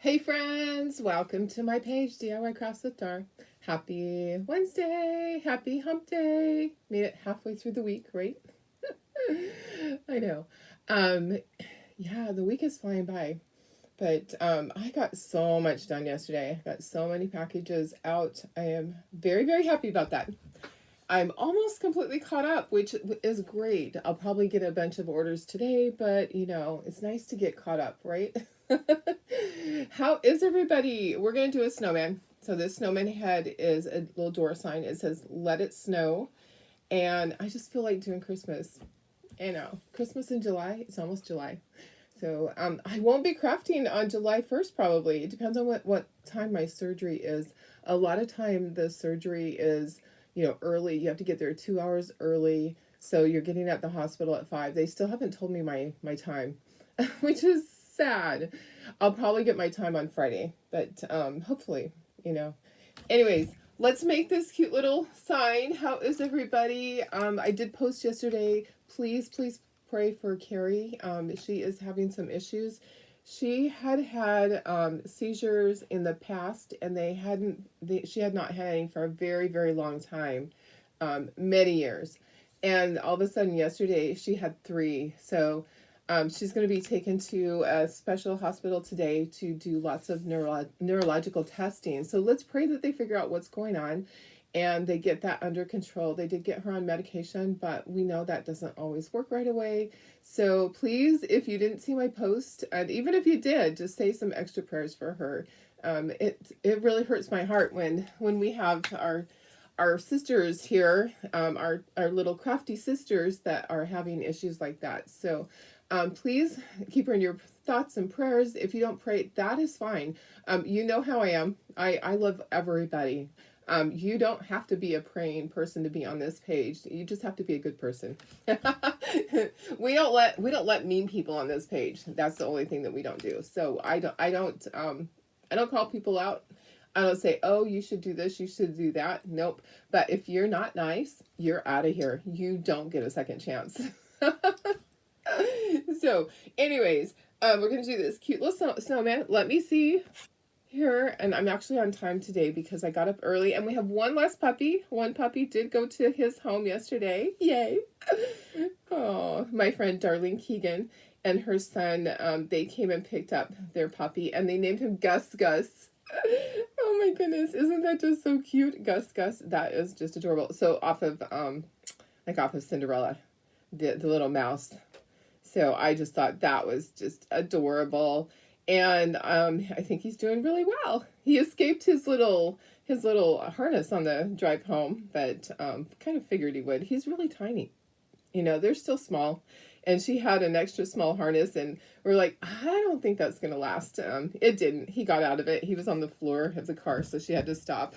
Hey friends, welcome to my page, DIY Crafts with Dar. Happy Wednesday, happy hump day. Made it halfway through the week, right? I know. Um, yeah, the week is flying by. But I got so much done yesterday. I got so many packages out. I am very, very happy about that. I'm almost completely caught up, which is great. I'll probably get a bunch of orders today, but it's nice to get caught up, right? How is everybody? We're going to do a snowman. So this snowman head is a little door sign. It says, "Let it snow." And I just feel like doing Christmas. Christmas in July. It's almost July. So I won't be crafting on July 1st probably. It depends on what time my surgery is. A lot of time the surgery is, early. You have to get there 2 hours early. So you're getting at the hospital at 5. They still haven't told me my time, which is sad. I'll probably get my time on Friday, but hopefully, you know. Anyways, let's make this cute little sign. How is everybody? I did post yesterday. Please, please pray for Carrie. She is having some issues. She had seizures in the past, and she had not had any for a very, very long time, many years. And all of a sudden, yesterday, she had three. So she's going to be taken to a special hospital today to do lots of neurological testing. So let's pray that they figure out what's going on and they get that under control. They did get her on medication, but we know that doesn't always work right away. So please, if you didn't see my post, and even if you did, just say some extra prayers for her. It really hurts my heart when we have our sisters here, our little crafty sisters that are having issues like that. So please keep her in your thoughts and prayers. If you don't pray, that is fine. You know how I am. I love everybody. You don't have to be a praying person to be on this page. You just have to be a good person. We don't let mean people on this page. That's the only thing that we don't do. So I don't call people out. I don't say, "Oh, you should do this, you should do that." Nope. But if you're not nice, you're out of here. You don't get a second chance. So, anyways, we're gonna do this cute little snowman. Let me see here, and I'm actually on time today because I got up early, and we have one less puppy. One puppy did go to his home yesterday. Yay! Oh, my friend Darlene Keegan and her son, they came and picked up their puppy, and they named him Gus Gus. Oh my goodness, isn't that just so cute? Gus Gus, that is just adorable. So off of Cinderella, the little mouse. So I just thought that was just adorable. And I think he's doing really well. He escaped his little harness on the drive home, but kind of figured he would. He's really tiny. They're still small. And she had an extra small harness, and we're like, I don't think that's going to last. It didn't. He got out of it. He was on the floor of the car, so she had to stop.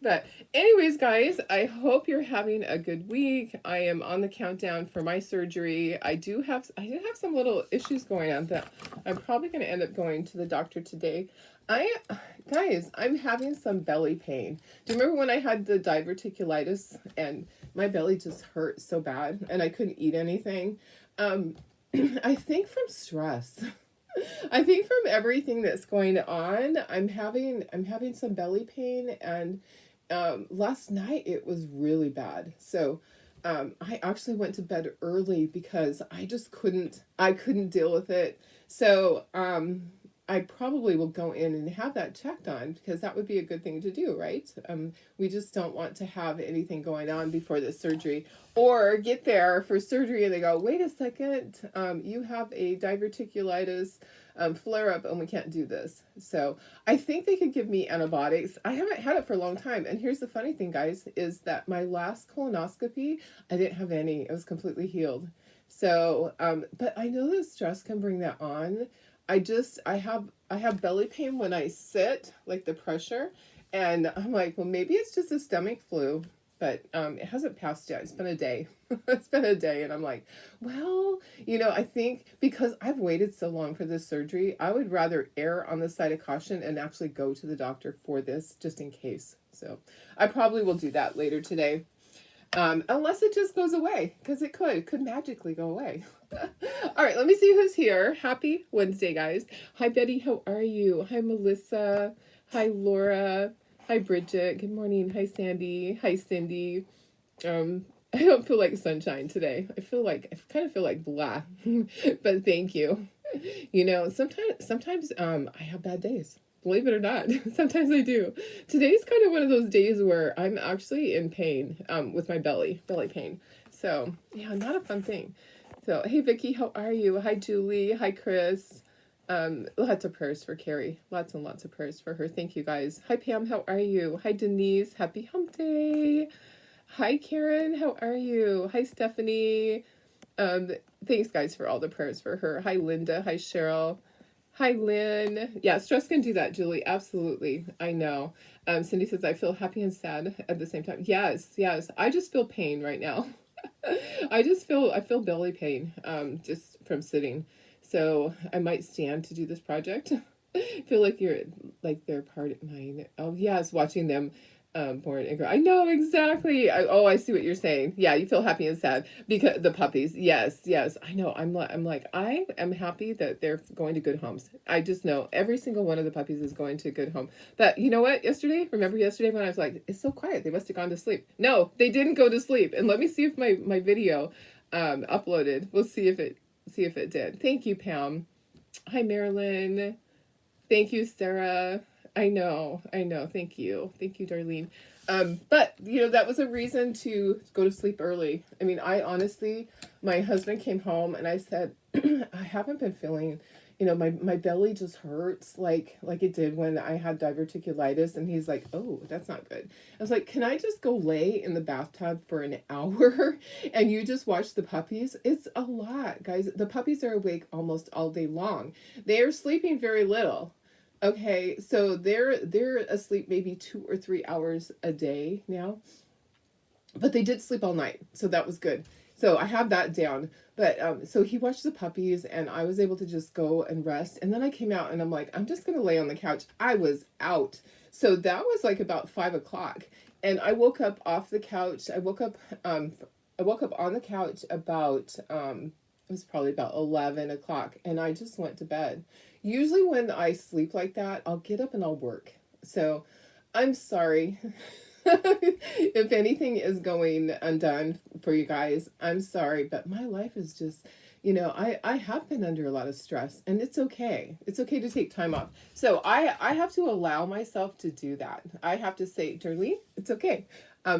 But anyways, guys, I hope you're having a good week. I am on the countdown for my surgery. I do have some little issues going on that I'm probably going to end up going to the doctor today. Guys, I'm having some belly pain. Do you remember when I had the diverticulitis and my belly just hurt so bad and I couldn't eat anything? I think from stress. I think from everything that's going on, I'm having some belly pain, and last night it was really bad. So I actually went to bed early because I couldn't deal with it. So I probably will go in and have that checked on because that would be a good thing to do, right? We just don't want to have anything going on before the surgery or get there for surgery and they go, "Wait a second, you have a diverticulitis flare up and we can't do this." So I think they could give me antibiotics. I haven't had it for a long time. And here's the funny thing, guys, is that my last colonoscopy, I didn't have any. It was completely healed. So, but I know that stress can bring that on. I have belly pain when I sit, like the pressure, and I'm like, well, maybe it's just a stomach flu, but it hasn't passed yet. It's been a day. It's been a day, and I'm like, well, I think because I've waited so long for this surgery, I would rather err on the side of caution and actually go to the doctor for this just in case. So I probably will do that later today. Unless it just goes away, because it could magically go away. All right, let me see who's here. Happy Wednesday, guys. Hi, Betty. How are you? Hi, Melissa. Hi, Laura. Hi, Bridget. Good morning. Hi, Sandy. Hi, Cindy. I don't feel like sunshine today. I kind of feel like blah, but thank you. You know, sometimes I have bad days. Believe it or not, sometimes I do. Today's kind of one of those days where I'm actually in pain, with my belly pain. So yeah, not a fun thing. So hey, Vicky, how are you? Hi, Julie. Hi, Chris. Lots of prayers for Carrie. Lots and lots of prayers for her. Thank you, guys. Hi, Pam. How are you? Hi, Denise. Happy Hump Day. Hi, Karen. How are you? Hi, Stephanie. Thanks, guys, for all the prayers for her. Hi, Linda. Hi, Cheryl. Hi, Lynn. Yeah, stress can do that, Julie. Absolutely. I know. Cindy says, I feel happy and sad at the same time. Yes, yes. I just feel pain right now. I feel belly pain, just from sitting. So I might stand to do this project. I feel like they're part of mine. Oh, yes, watching them born and grow. I know exactly. I see what you're saying. Yeah, you feel happy and sad because the puppies. Yes, yes. I know. I am happy that they're going to good homes. I just know every single one of the puppies is going to a good home. But you know what? Remember yesterday when I was like, it's so quiet. They must have gone to sleep. No, they didn't go to sleep. And let me see if my video uploaded. We'll see if it did. Thank you, Pam. Hi, Marilyn. Thank you, Sarah. I know. Thank you, Darlene. But that was a reason to go to sleep early. I mean, I honestly, my husband came home and I said, I haven't been feeling, my belly just hurts like it did when I had diverticulitis, and he's like, oh, that's not good. I was like, can I just go lay in the bathtub for an hour and you just watch the puppies? It's a lot, guys. The puppies are awake almost all day long. They are sleeping very little. Okay, so they're asleep maybe 2 or 3 hours a day now, but they did sleep all night, so that was good. So I have that down. But so he watched the puppies, and I was able to just go and rest. And then I came out, and I'm like, I'm just gonna lay on the couch. I was out. So that was like about 5 o'clock, and I woke up off the couch. I woke up on the couch about it was probably about 11 o'clock, and I just went to bed. Usually when I sleep like that, I'll get up and I'll work. So I'm sorry. If anything is going undone for you guys, I'm sorry, but my life is just, I have been under a lot of stress, and it's okay. It's okay to take time off. So I have to allow myself to do that. I have to say, Darlene, it's okay.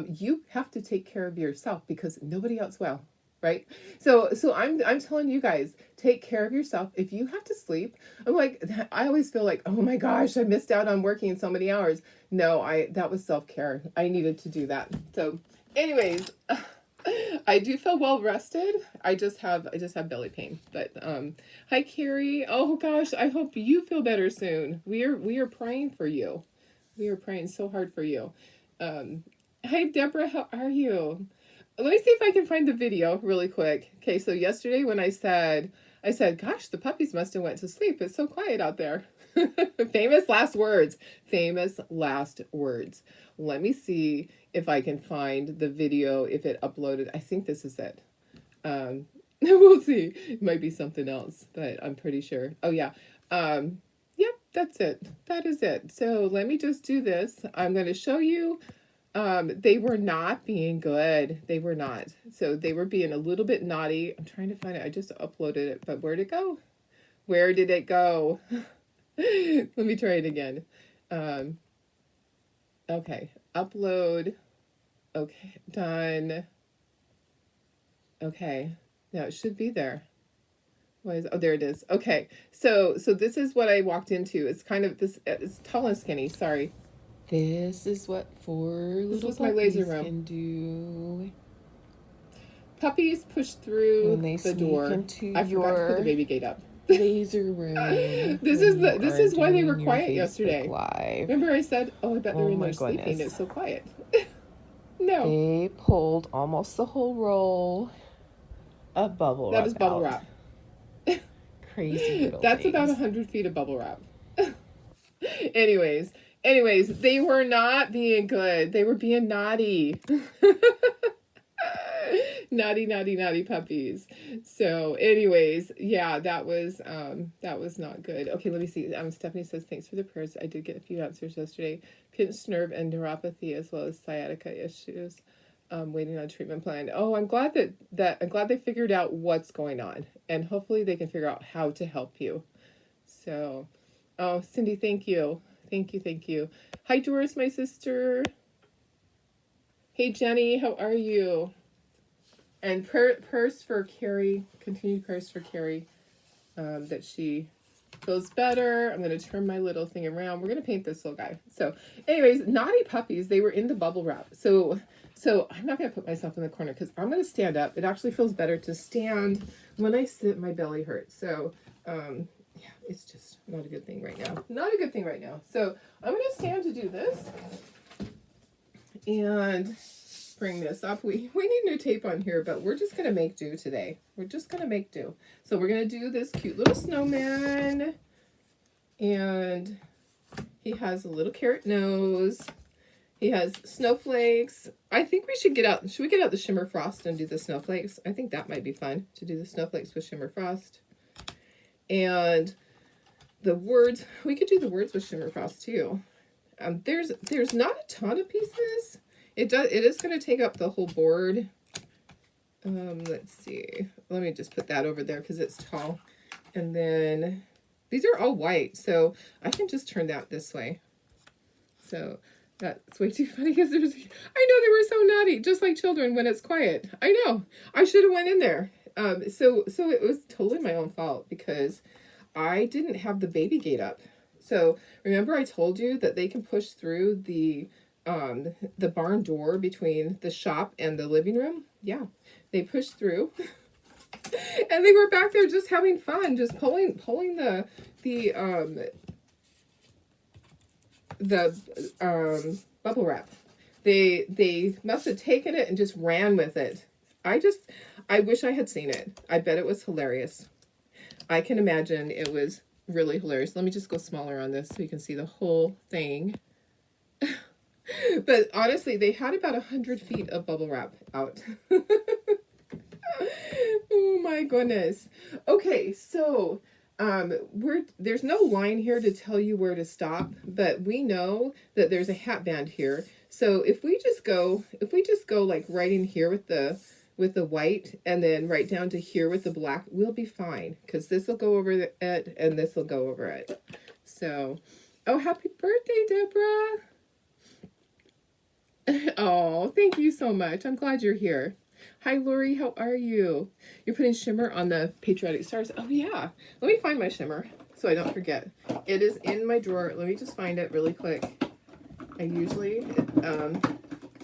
You have to take care of yourself because nobody else will. Right? So I'm telling you guys, take care of yourself. If you have to sleep, I always feel like, oh my gosh, I missed out on working so many hours. No, that was self-care. I needed to do that. So anyways, I do feel well rested. I just have belly pain. But hi, Carrie. Oh gosh, I hope you feel better soon. We are praying for you. We are praying so hard for you. Hi, Deborah. How are you? Let me see if I can find the video really quick. Okay, so yesterday when I said, gosh, the puppies must have went to sleep. It's so quiet out there. Famous last words. Famous last words. Let me see if I can find the video, if it uploaded. I think this is it. We'll see. It might be something else, but I'm pretty sure. Oh, yeah. Yep, that's it. That is it. So let me just do this. I'm going to show you. They were not being good. They were not. So they were being a little bit naughty. I'm trying to find it. I just uploaded it, but where'd it go? Where did it go? Let me try it again. Okay. Upload. Okay. Done. Okay. Now it should be there. Oh, there it is. Okay. So this is what I walked into. It's kind of this, it's tall and skinny. Sorry. This is what 4 little puppies can do. Puppies push through when they the door. I forgot to put the baby gate up. Laser room. This is why they were quiet yesterday. Live. Remember I said, oh, I bet they're in there sleeping. It's so quiet. No. They pulled almost the whole roll of bubble wrap. That is bubble wrap. Crazy little That's things. About 100 feet of bubble wrap. Anyways, they were not being good. They were being naughty. Naughty, naughty, naughty puppies. So anyways, yeah, that was not good. Okay, let me see. Stephanie says, thanks for the prayers. I did get a few answers yesterday. Pinched nerve and neuropathy as well as sciatica issues. Waiting on treatment plan. Oh, I'm glad I'm glad they figured out what's going on, and hopefully they can figure out how to help you. So, oh, Cindy, thank you. Thank you, thank you. Hi, Doris, my sister. Hey, Jenny, how are you? And prayers for Carrie, continued prayers for Carrie, that she feels better. I'm going to turn my little thing around. We're going to paint this little guy. So, anyways, naughty puppies, they were in the bubble wrap. So I'm not going to put myself in the corner because I'm going to stand up. It actually feels better to stand. When I sit, my belly hurts. So, yeah, it's just not a good thing right now. Not a good thing right now. So I'm going to stand to do this and bring this up. We need new tape on here, but we're just going to make do today. We're just going to make do. So we're going to do this cute little snowman, and he has a little carrot nose. He has snowflakes. I think we should should we get out the Shimmer Frost and do the snowflakes? I think that might be fun to do the snowflakes with Shimmer Frost. And the words, we could do the words with Shimmer Frost too. There's not a ton of pieces. It is going to take up the whole board. Let's see. Let me just put that over there because it's tall. And then these are all white, so I can just turn that this way. So that's way too funny because I know they were so naughty, just like children when it's quiet. I know. I should have went in there. So it was totally my own fault because I didn't have the baby gate up. So remember I told you that they can push through the barn door between the shop and the living room? Yeah, they pushed through. And they were back there just having fun, just pulling the bubble wrap. They must have taken it and just ran with it. I wish I had seen it. I bet it was hilarious. I can imagine it was really hilarious. Let me just go smaller on this so you can see the whole thing. But honestly, they had about 100 feet of bubble wrap out. Oh my goodness. Okay, so there's no line here to tell you where to stop, but we know that there's a hat band here. So if we just go like right in here with the white and then right down to here with the black, we'll be fine because this will go over it and this will go over it. So, oh, happy birthday, Deborah. Oh, thank you so much. I'm glad you're here. Hi, Lori. How are you? You're putting shimmer on the Patriotic Stars. Oh, yeah. Let me find my shimmer so I don't forget. It is in my drawer. Let me just find it really quick. I usually,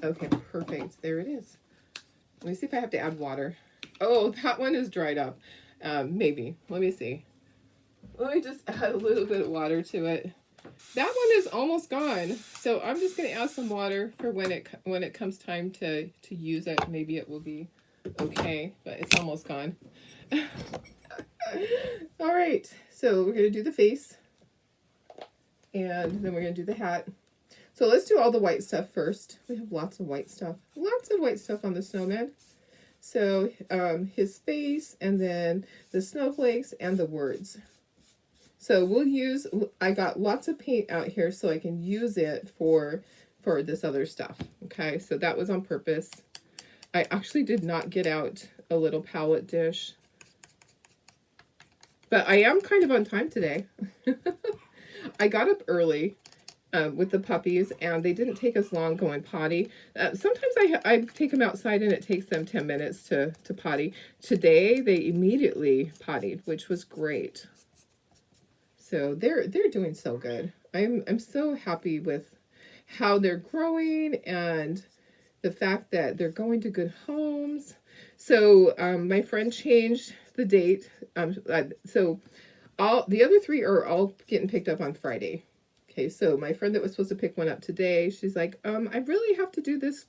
okay, perfect. There it is. Let me see if I have to add water. Oh, that one is dried up. Maybe. Let me see. Let me just add a little bit of water to it. That one is almost gone, so I'm just going to add some water for when it comes time to use it. Maybe it will be okay, but it's almost gone. All right, so we're going to do the face, and then we're going to do the hat. So let's do all the white stuff first. We have lots of white stuff on the snowman. So his face, and then the snowflakes, and the words. So I got lots of paint out here so I can use it for this other stuff. Okay, so that was on purpose. I actually did not get out a little palette dish. But I am kind of on time today. I got up early with the puppies, and they didn't take us long going potty. Sometimes I take them outside and it takes them 10 minutes to potty. Today, they immediately pottied, which was great. So they're doing so good. I'm so happy with how they're growing and the fact that they're going to good homes. So my friend changed the date. So all the other three are all getting picked up on Friday. Okay, so my friend that was supposed to pick one up today, she's like, I really have to do this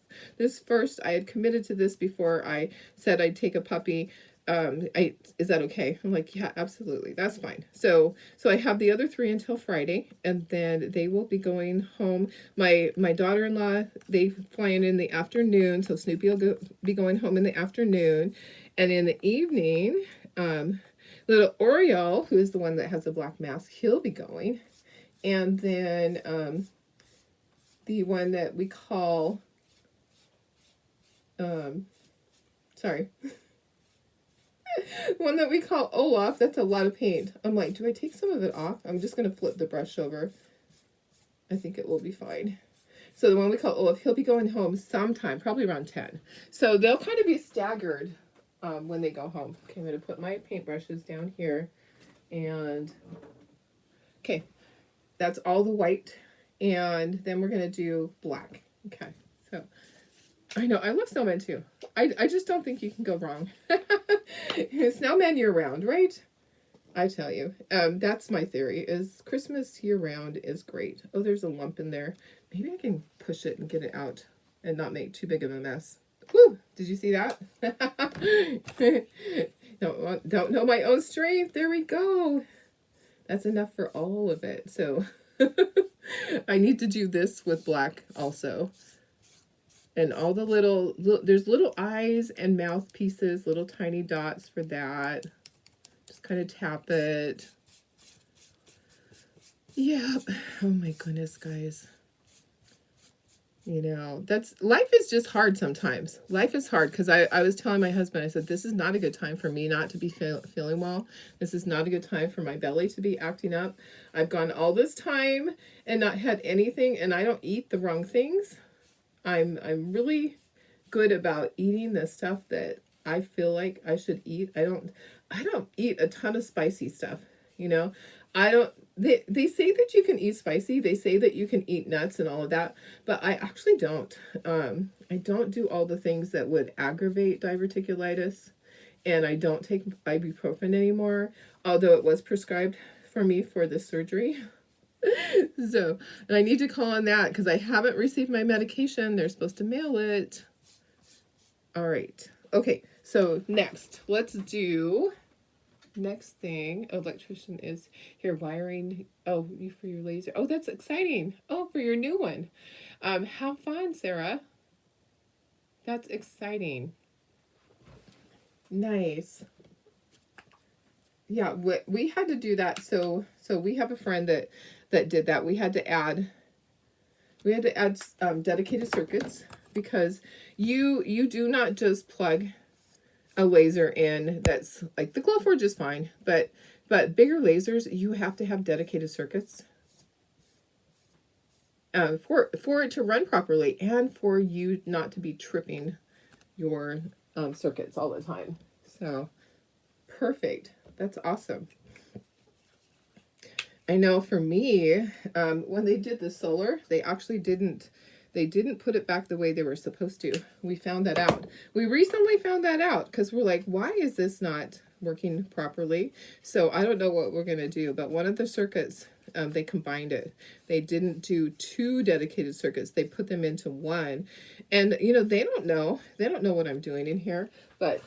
first. I had committed to this before I said I'd take a puppy. is that okay? I'm like, yeah, absolutely, that's fine. So I have the other three until Friday, and then they will be going home. My daughter-in-law, they fly in the afternoon, so Snoopy will be going home in the afternoon, and in the evening, little Oriole, who is the one that has the black mask, he'll be going, and then the one that we call sorry. One that we call Olaf, that's a lot of paint. I'm like, do I take some of it off? I'm just going to flip the brush over. I think it will be fine. So the one we call Olaf, he'll be going home sometime, probably around 10. So they'll kind of be staggered when they go home. Okay, I'm going to put my paintbrushes down here. And, okay, that's all the white. And then we're going to do black. Okay, so I know, I love snowmen too. I just don't think you can go wrong. Snowman year round, right? I tell you. That's my theory, is Christmas year round is great. Oh, there's a lump in there. Maybe I can push it and get it out and not make too big of a mess. Woo! Did you see that? Don't know my own strength. There we go. That's enough for all of it. So I need to do this with black also. And all the there's little eyes and mouth pieces, little tiny dots for that. Just kind of tap it. Yeah. Oh my goodness, guys. You know, life is just hard sometimes. Life is hard, because I was telling my husband, I said, this is not a good time for me not to be feeling well. This is not a good time for my belly to be acting up. I've gone all this time and not had anything, and I don't eat the wrong things. I'm really good about eating the stuff that I feel like I should eat. I don't eat a ton of spicy stuff, you know. They say that you can eat spicy. They say that you can eat nuts and all of that, but I actually don't. I don't do all the things that would aggravate diverticulitis, and I don't take ibuprofen anymore, although it was prescribed for me for the surgery. So, and I need to call on that because I haven't received my medication. They're supposed to mail it. All right. Okay. So next, let's do next thing. Electrician is here wiring. Oh, you for your laser. Oh, that's exciting. Oh, for your new one. How fun, Sarah. That's exciting. Nice. Yeah, we had to do that. So we have a friend that did that. We had to add dedicated circuits, because you do not just plug a laser in. That's like the Glowforge is fine, but bigger lasers, you have to have dedicated circuits for it to run properly, and for you not to be tripping your circuits all the time. So perfect. That's awesome. I know for me, when they did the solar, they actually didn't put it back the way they were supposed to. We found that out. We recently found that out, because we're like, why is this not working properly? So I don't know what we're going to do, but one of the circuits, they combined it. They didn't do 2 dedicated circuits. They put them into one. And, you know, they don't know what I'm doing in here, but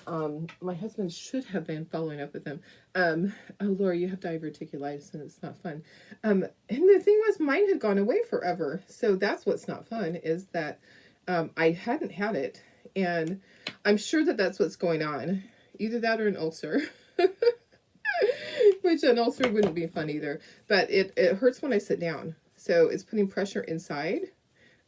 my husband should have been following up with them. Oh, Laura, you have diverticulitis and it's not fun. And the thing was, mine had gone away forever. So that's what's not fun, is that I hadn't had it. And I'm sure that that's what's going on. Either that or an ulcer. Which an ulcer wouldn't be fun either. But it hurts when I sit down. So it's putting pressure inside.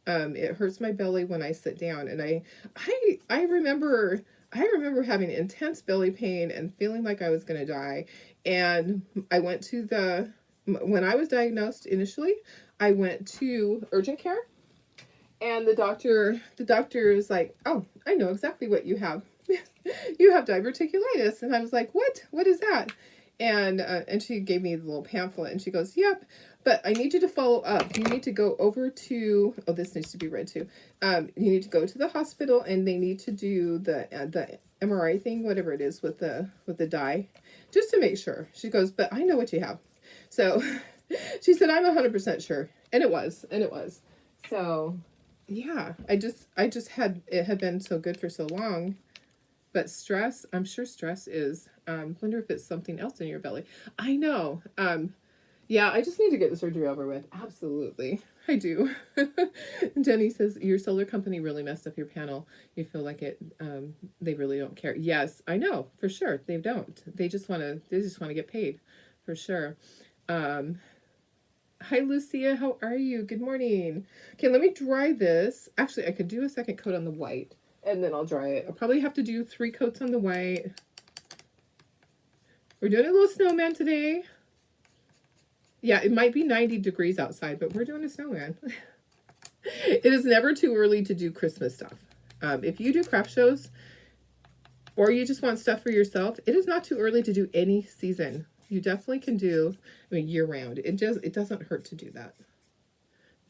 It hurts my belly when I sit down. And I remember having intense belly pain and feeling like I was going to die. And I went to when I was diagnosed initially, I went to urgent care. And the doctor is like, oh, I know exactly what you have. You have diverticulitis. And I was like, what is that? And she gave me the little pamphlet, and she goes, yep, but I need you to follow up. You need to go over to, oh, this needs to be read too. You need to go to the hospital, and they need to do the MRI thing, whatever it is, with the dye, just to make sure. She goes, but I know what you have. So she said, I'm 100% sure. And it was. So yeah, I just had, it had been so good for so long. But stress, I'm sure stress is, wonder if it's something else in your belly. I know. Yeah, I just need to get the surgery over with. Absolutely. I do. Jenny says, your solar company really messed up your panel. You feel like it, they really don't care. Yes, I know, for sure. They don't. They just want to get paid, for sure. Hi, Lucia. How are you? Good morning. Okay, let me dry this. Actually, I could do a second coat on the white, and then I'll dry it. I'll probably have to do 3 coats on the white. We're doing a little snowman today. Yeah, it might be 90 degrees outside, but we're doing a snowman. It is never too early to do Christmas stuff. If you do craft shows, or you just want stuff for yourself, it is not too early to do any season. You definitely can do, I mean, year round. It doesn't hurt to do that,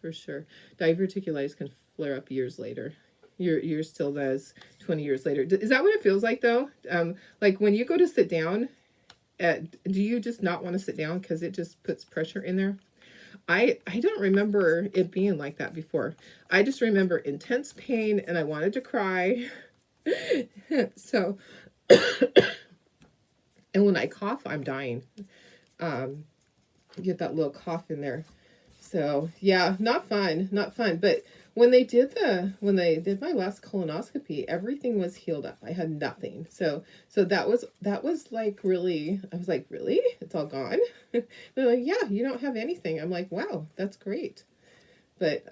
for sure. Diverticulitis can flare up years later. Yours still does 20 years later. Is that what it feels like, though? Like when you go to sit down, do you just not want to sit down because it just puts pressure in there? I don't remember it being like that before. I just remember intense pain and I wanted to cry. So, and when I cough, I'm dying. Get that little cough in there. So yeah, not fun, not fun. But when they did my last colonoscopy, everything was healed up. I had nothing. So that was like really, I was like, really? It's all gone? They're like, yeah, you don't have anything. I'm like, wow, that's great. But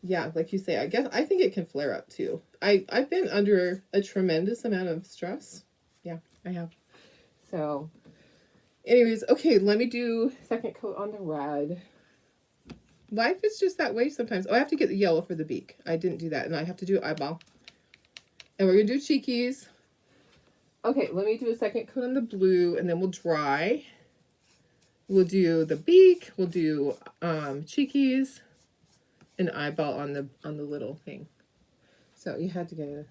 yeah, like you say, I think it can flare up too. I've been under a tremendous amount of stress. Yeah, I have. So anyways, okay, let me do second coat on the red. Life is just that way sometimes. Oh, I have to get the yellow for the beak. I didn't do that, and I have to do eyeball. And we're going to do cheekies. Okay, let me do a second coat on the blue, and then we'll dry. We'll do the beak. We'll do cheekies, and eyeball on the little thing. So you had to get it.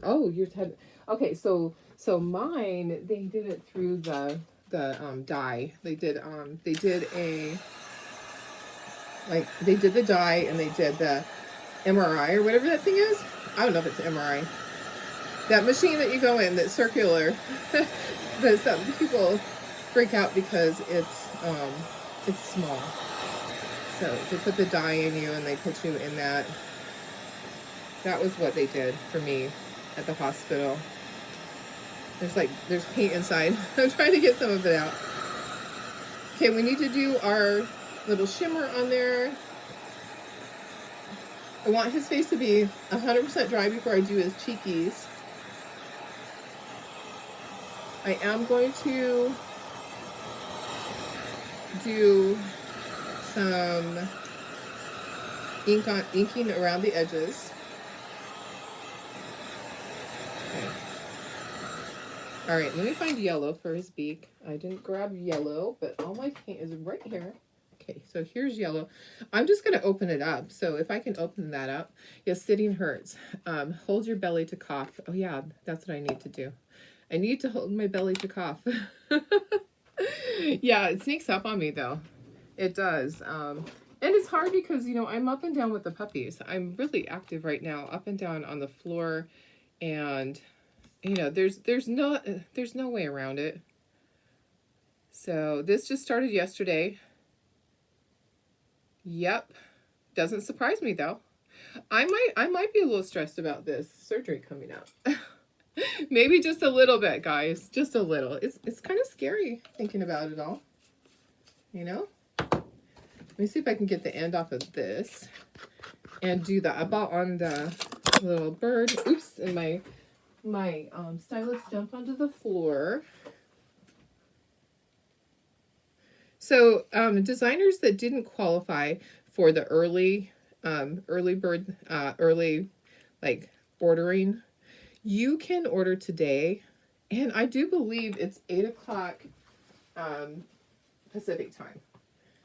Oh, yours had. Okay, so mine, they did it through the dye. They did a. Like, they did the dye and they did the MRI or whatever that thing is. I don't know if it's MRI. That machine that you go in that's circular. But some people freak out because it's small. So they put the dye in you and they put you in that. That was what they did for me at the hospital. There's paint inside. I'm trying to get some of it out. Okay, we need to do our little shimmer on there. I want his face to be 100% dry before I do his cheekies. I am going to do some inking around the edges. Okay. All right, let me find yellow for his beak. I didn't grab yellow, but all my paint is right here. Okay, so here's yellow. I'm just going to open it up. So if I can open that up. Yes, sitting hurts. Hold your belly to cough. Oh, yeah, that's what I need to do. I need to hold my belly to cough. Yeah, it sneaks up on me, though. It does. And it's hard because, you know, I'm up and down with the puppies. I'm really active right now, up and down on the floor. And, you know, there's no way around it. So this just started yesterday. Yep. Doesn't surprise me though. I might be a little stressed about this surgery coming up. Maybe just a little bit, guys. Just a little. It's kind of scary thinking about it all. You know? Let me see if I can get the end off of this and do the eyeball on the little bird. Oops, and my stylus jumped onto the floor. So designers that didn't qualify for the early bird, like ordering, you can order today. And I do believe it's 8 o'clock Pacific time.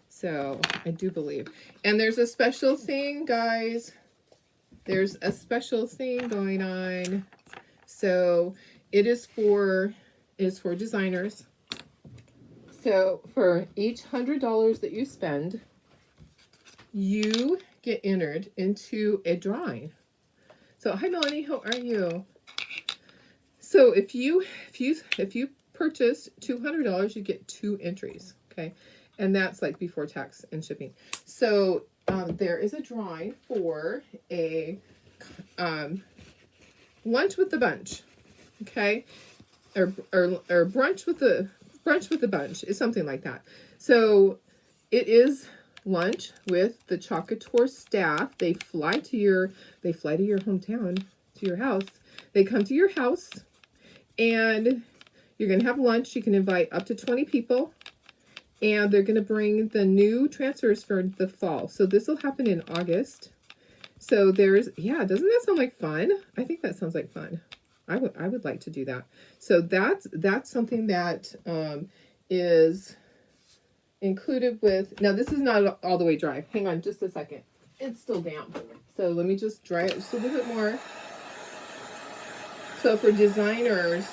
So I do believe. And there's a special thing, guys. There's a special thing going on. So it is for designers. So for each $100 that you spend, you get entered into a drawing. So hi Melanie, how are you? So if you purchase $200, you get 2 entries. Okay, and that's like before tax and shipping. So there is a drawing for a lunch with the bunch. Okay, or brunch with the bunch is something like that. So it is lunch with the Chocolate Tour staff. They fly to your hometown, to your house. They come to your house, and you're going to have lunch. You can invite up to 20 people, and they're going to bring the new transfers for the fall. So this will happen in August. So there's, yeah, doesn't that sound like fun? I think that sounds like fun. I would like to do that. So that's something that is included with, now this is not all the way dry. Hang on just a second. It's still damp. So let me just dry it just a little bit more. So for designers,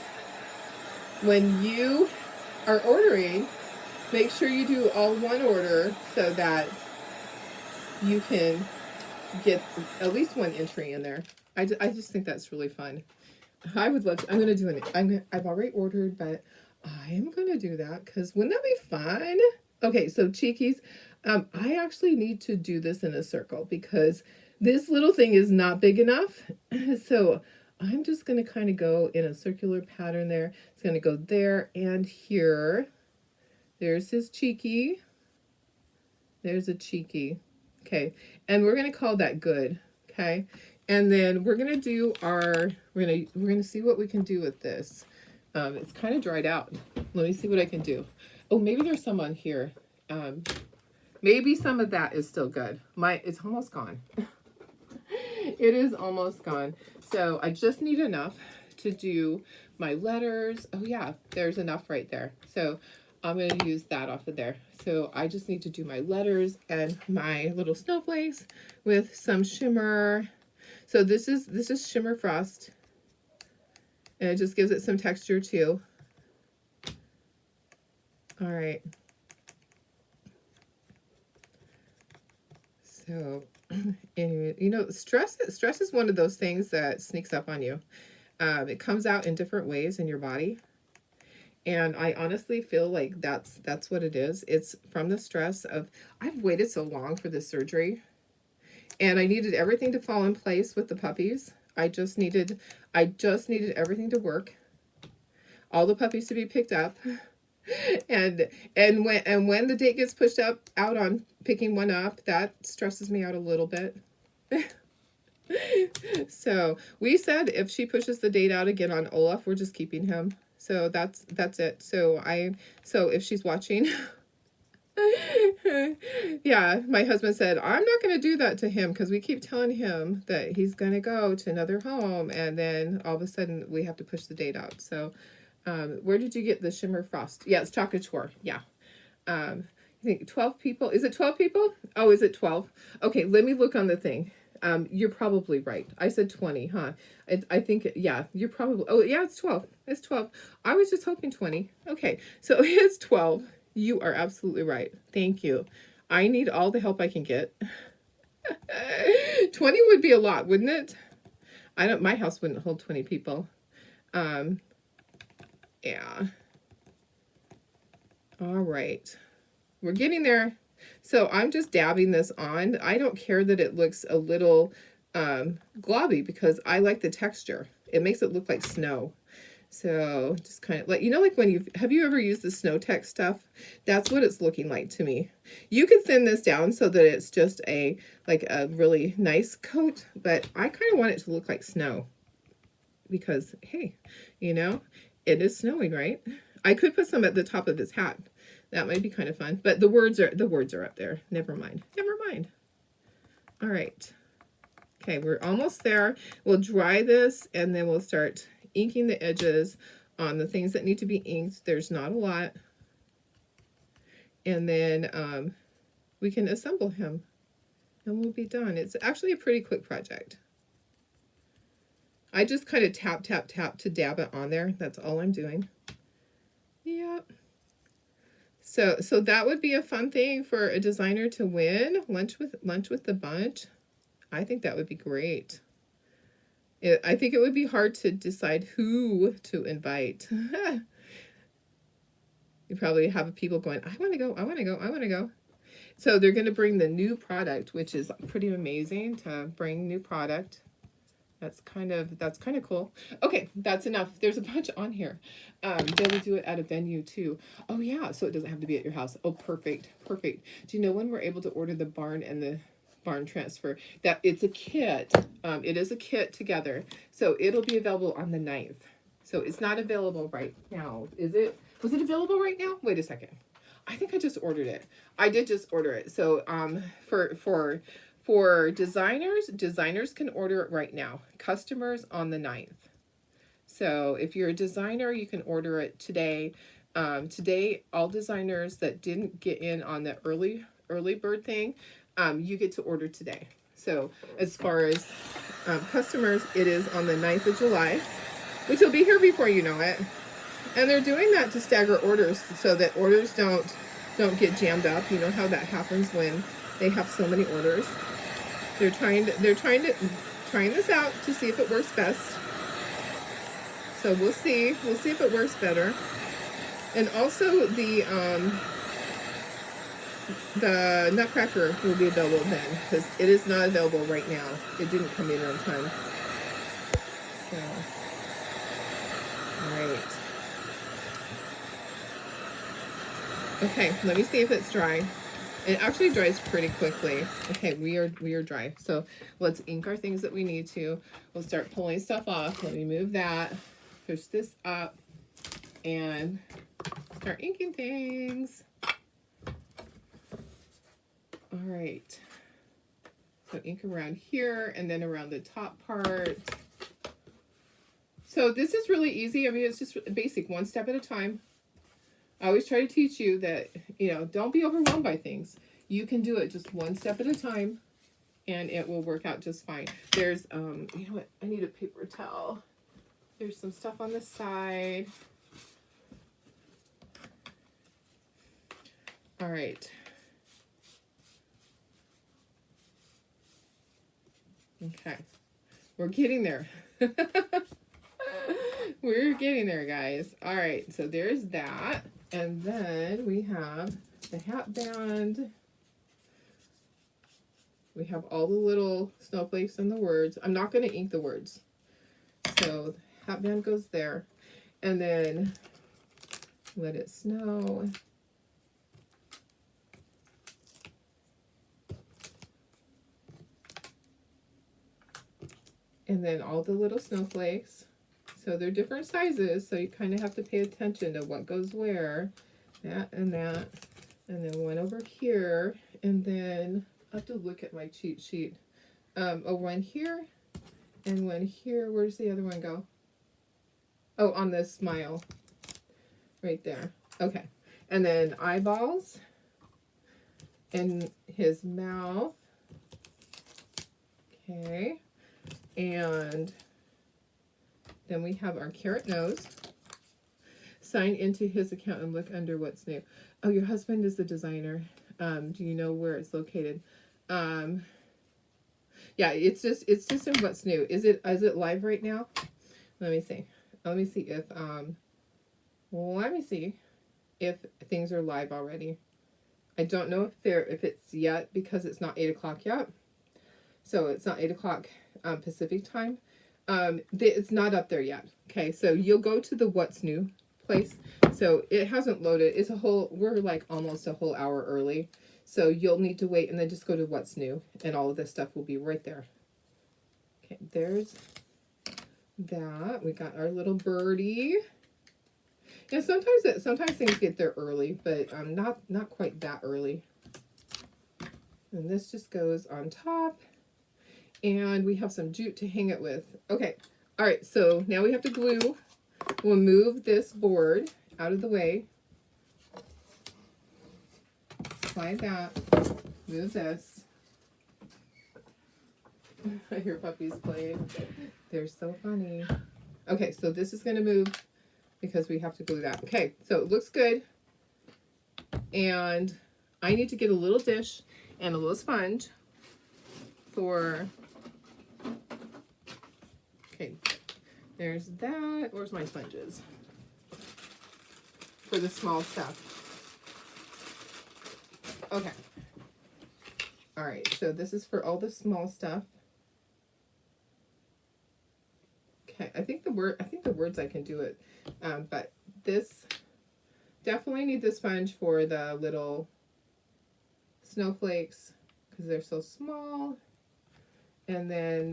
when you are ordering, make sure you do all one order so that you can get at least 1 entry in there. I just think that's really fun. I would love to, I'm going to do it. I've already ordered, but I am going to do that because wouldn't that be fun? Okay, so Cheekies, I actually need to do this in a circle because this little thing is not big enough. So I'm just going to kind of go in a circular pattern there. It's going to go there and here. There's his Cheeky. There's a Cheeky. Okay, and we're going to call that good. Okay, and then we're going to do our, we're going to see what we can do with this. It's kind of dried out. Let me see what I can do. Oh, maybe there's some on here. Maybe some of that is still good. It's almost gone. It is almost gone. So I just need enough to do my letters. Oh yeah, there's enough right there. So I'm going to use that off of there. So I just need to do my letters and my little snowflakes with some shimmer. So this is Shimmer Frost. And it just gives it some texture too. All right. So, anyway, you know, stress is one of those things that sneaks up on you. It comes out in different ways in your body. And I honestly feel like that's what it is. It's from the stress of, I've waited so long for this surgery. And I needed everything to fall in place with the puppies. I just needed everything to work. All the puppies to be picked up. And when the date gets pushed out on picking one up, that stresses me out a little bit. So we said if she pushes the date out again on Olaf, we're just keeping him. So that's it. So if she's watching, yeah, my husband said, I'm not going to do that to him because we keep telling him that he's going to go to another home, and then all of a sudden we have to push the date out. So where did you get the Shimmer Frost? Yeah, it's Chocolate Tour. Yeah. I think 12 people. Is it 12 people? Oh, is it 12? Okay, let me look on the thing. You're probably right. I said 20, huh? I think, yeah, you're probably, oh, yeah, it's 12. It's 12. I was just hoping 20. Okay, so it's 12. You are absolutely right. Thank you. I need all the help I can get. 20 would be a lot, wouldn't it? My house wouldn't hold 20 people. Yeah. All right. We're getting there. So I'm just dabbing this on. I don't care that it looks a little globby because I like the texture. It makes it look like snow. So just kind of like, you know, like when have you ever used the Snow Tech stuff? That's what it's looking like to me. You could thin this down so that it's just like a really nice coat, but I kind of want it to look like snow because, hey, you know, it is snowing, right? I could put some at the top of his hat. That might be kind of fun, but the words are up there. Never mind. Never mind. All right. Okay, we're almost there. We'll dry this and then we'll start inking the edges on the things that need to be inked. There's not a lot. And then we can assemble him and we'll be done. It's actually a pretty quick project. I just kind of tap, tap, tap to dab it on there. That's all I'm doing. Yep. So that would be a fun thing for a designer to win. Lunch with the bunch. I think that would be great. I think it would be hard to decide who to invite. You probably have people going, I want to go, I want to go, I want to go. So they're going to bring the new product, which is pretty amazing to bring new product. That's kind of cool. Okay, that's enough. There's a bunch on here. They will do it at a venue too. Oh yeah, so it doesn't have to be at your house. Oh, perfect, perfect. Do you know when we're able to order the barn and the barn transfer? That it's a kit. It is a kit together. So it'll be available on the 9th. So it's not available right now, is it? Was it available right now? Wait a second. I think I just ordered it. I did just order it. So for designers can order it right now. Customers on the 9th. So if you're a designer, you can order it today. Today, all designers that didn't get in on the early bird thing, you get to order today. So as far as customers, it is on the 9th of July, which will be here before you know it. And they're doing that to stagger orders so that orders don't get jammed up. You know how that happens when they have so many orders. They're trying this out to see if it works best. So we'll see if it works better. And also the Nutcracker will be available then, because it is not available right now. It didn't come in on time. So, all right. Okay, let me see if it's dry. It actually dries pretty quickly. Okay, we are dry. So let's ink our things that we need to. We'll start pulling stuff off. Let me move that, push this up, and start inking things. All right. So ink around here and then around the top part. So this is really easy. I mean, it's just basic, one step at a time. I always try to teach you that, don't be overwhelmed by things. You can do it just one step at a time, and it will work out just fine. There's, you know what? I need a paper towel. There's some stuff on the side. All right. Okay. We're getting there. We're getting there, guys. All right. So there's that. And then we have the hat band. We have all the little snowflakes and the words. I'm not going to ink the words. So the hat band goes there. And then Let It Snow. And then all the little snowflakes. So they're different sizes, so you kind of have to pay attention to what goes where. That and that. And then one over here. And then I have to look at my cheat sheet. One here and one here. Where's the other one go? Oh, on the smile. Right there. Okay. And then eyeballs. And his mouth. Okay. And then we have our carrot nose. Sign into his account and look under what's new. Oh, your husband is the designer. Do you know where it's located? Yeah, it's just in what's new. Is it live right now? Let me see. Let me see if things are live already. I don't know if it's yet, because it's not 8 o'clock yet. So it's not 8 o'clock Pacific time. It's not up there yet. Okay, so you'll go to the what's new place. So it hasn't loaded. We're like almost a whole hour early. So you'll need to wait and then just go to what's new, and all of this stuff will be right there. Okay, there's that. We got our little birdie. Yeah, sometimes things get there early, but not quite that early. And this just goes on top. And we have some jute to hang it with. Okay. All right. So now we have to glue. We'll move this board out of the way. Slide that. Move this. I hear puppies playing. They're so funny. Okay. So this is going to move because we have to glue that. Okay. So it looks good. And I need to get a little dish and a little sponge for... There's that. Where's my sponges? For the small stuff. Okay. All right, so this is for all the small stuff. Okay, I think the words I can do it, but this definitely need the sponge for the little snowflakes because they're so small. And then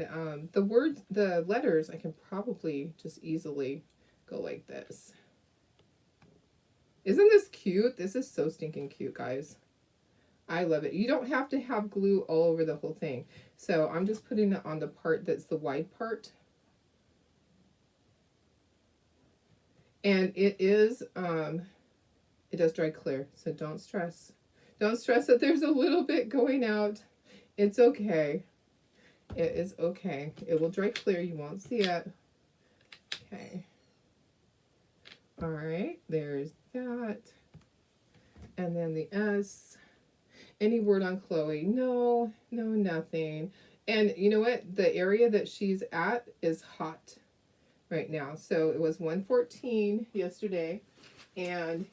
the letters, I can probably just easily go like this. Isn't this cute? This is so stinking cute, guys. I love it. You don't have to have glue all over the whole thing. So I'm just putting it on the part that's the wide part. And it is, it does dry clear, so don't stress. Don't stress that there's a little bit going out. It's okay. It is okay. It will dry clear. You won't see it. Okay. All right. There's that. And then the S. Any word on Chloe? No, nothing. And you know what? The area that she's at is hot right now. So it was 114 yesterday. And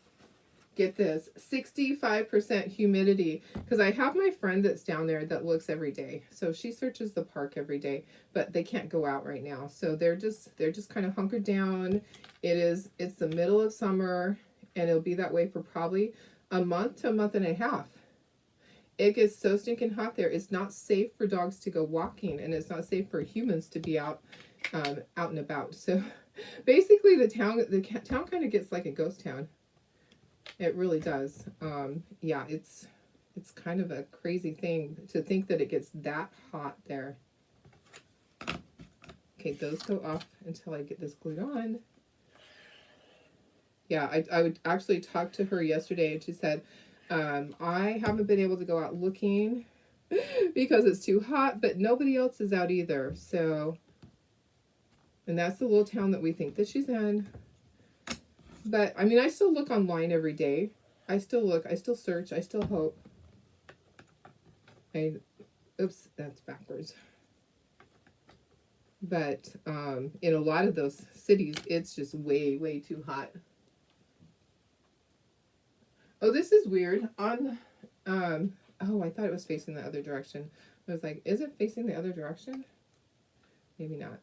get this, 65% humidity. Because I have my friend that's down there that looks every day. So she searches the park every day, but they can't go out right now. So they're just kind of hunkered down. It's the middle of summer, and it'll be that way for probably a month to a month and a half. It gets so stinking hot there. It's not safe for dogs to go walking, and it's not safe for humans to be out and about. So basically the town kind of gets like a ghost town. It really does. Yeah, it's kind of a crazy thing to think that it gets that hot there. Okay, those go off until I get this glued on. Yeah, I would actually talk to her yesterday, and she said, I haven't been able to go out looking because it's too hot, but nobody else is out either. So, and that's the little town that we think that she's in. But, I mean, I still look online every day. I still look. I still search. I still hope. Oops, that's backwards. But in a lot of those cities, it's just way, way too hot. Oh, this is weird. Oh, I thought it was facing the other direction. I was like, is it facing the other direction? Maybe not.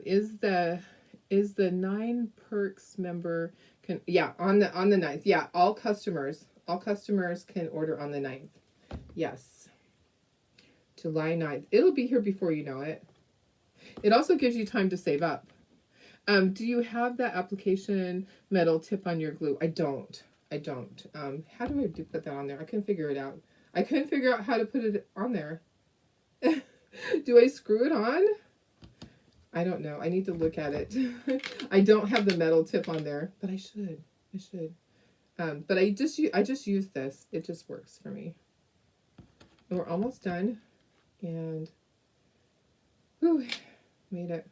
Is the 9 Perks member on the 9th. Yeah, all customers can order on the 9th. Yes. July 9th. It'll be here before you know it. It also gives you time to save up. Do you have that application metal tip on your glue? I don't. How do I put that on there? I couldn't figure it out. I couldn't figure out how to put it on there. Do I screw it on? I don't know. I need to look at it. I don't have the metal tip on there, but I should. But I just use this. It just works for me. And we're almost done. And whew, made it.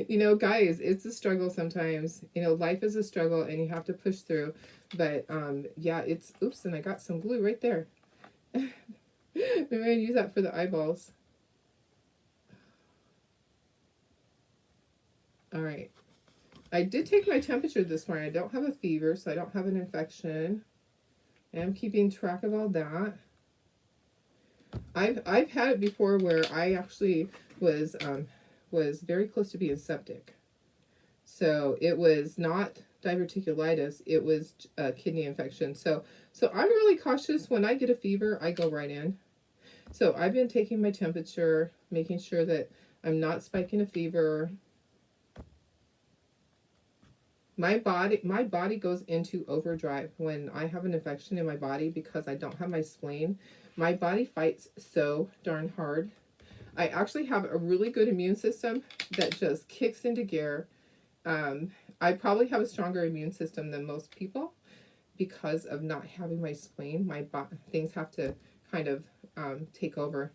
You know, guys, it's a struggle sometimes. You know, life is a struggle and you have to push through. But yeah, oops, and I got some glue right there. Maybe I'm gonna use that for the eyeballs. All right. I did take my temperature this morning. I don't have a fever, so I don't have an infection. I'm keeping track of all that. I've had it before where I actually was very close to being septic. So it was not diverticulitis, it was a kidney infection. So I'm really cautious. When I get a fever, I go right in. So I've been taking my temperature, making sure that I'm not spiking a fever. My body goes into overdrive when I have an infection in my body because I don't have my spleen. My body fights so darn hard. I actually have a really good immune system that just kicks into gear. I probably have a stronger immune system than most people because of not having my spleen. Things have to kind of take over.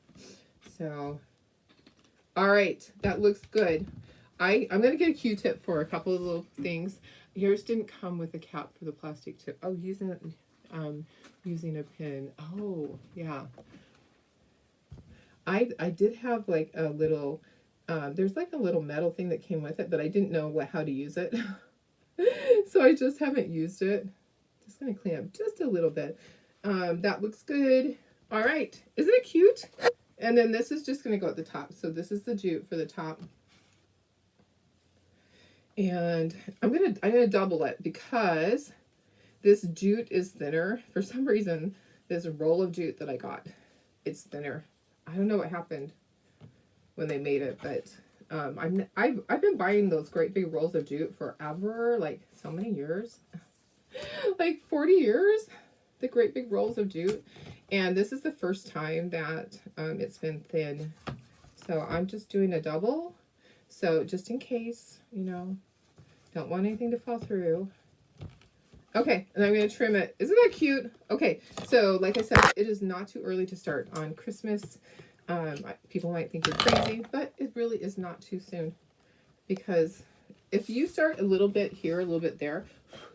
So, all right, that looks good. I'm going to get a Q-tip for a couple of little things. Yours didn't come with a cap for the plastic tip. Oh, using a pin. Oh, yeah. I did have like a little There's like a little metal thing that came with it, but I didn't know how to use it. So I just haven't used it. Just going to clean up just a little bit. That looks good. All right. Isn't it cute? And then this is just going to go at the top. So this is the jute for the top. And I'm gonna double it because this jute is thinner. For some reason, this roll of jute that I got, it's thinner. I don't know what happened when they made it, but I've been buying those great big rolls of jute forever, like so many years, like 40 years. The great big rolls of jute, and this is the first time that it's been thin. So I'm just doing a double. So just in case, you know, don't want anything to fall through. Okay, and I'm going to trim it. Isn't that cute? Okay, so like I said, it is not too early to start on Christmas. People might think you're crazy, but it really is not too soon. Because if you start a little bit here, a little bit there,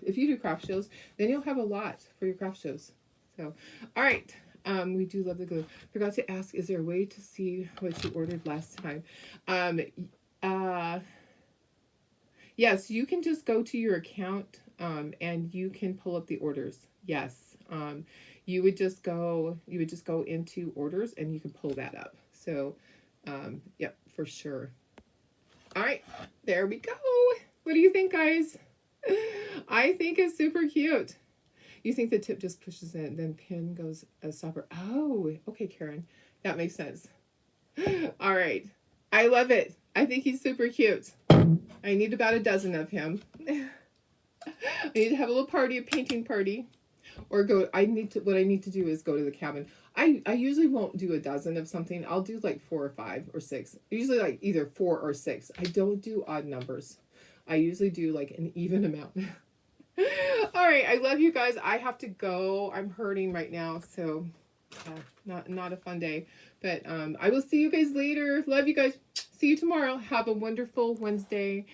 if you do craft shows, then you'll have a lot for your craft shows. So, all right. We do love the glue. Forgot to ask, is there a way to see what you ordered last time? Yes, you can just go to your account and you can pull up the orders. Yes. You would just go into orders and you can pull that up. So, yep, for sure. All right, there we go. What do you think, guys? I think it's super cute. You think the tip just pushes in, then pin goes a stopper. Oh, okay, Karen. That makes sense. All right. I love it. I think he's super cute. I need about a dozen of him. I need to have a little party, a painting party. Or what I need to do is go to the cabin. I usually won't do a dozen of something. I'll do like 4 or 5 or 6. Usually like either 4 or 6. I don't do odd numbers. I usually do like an even amount. All right, I love you guys. I have to go. I'm hurting right now, so not a fun day. But I will see you guys later. Love you guys. See you tomorrow. Have a wonderful Wednesday.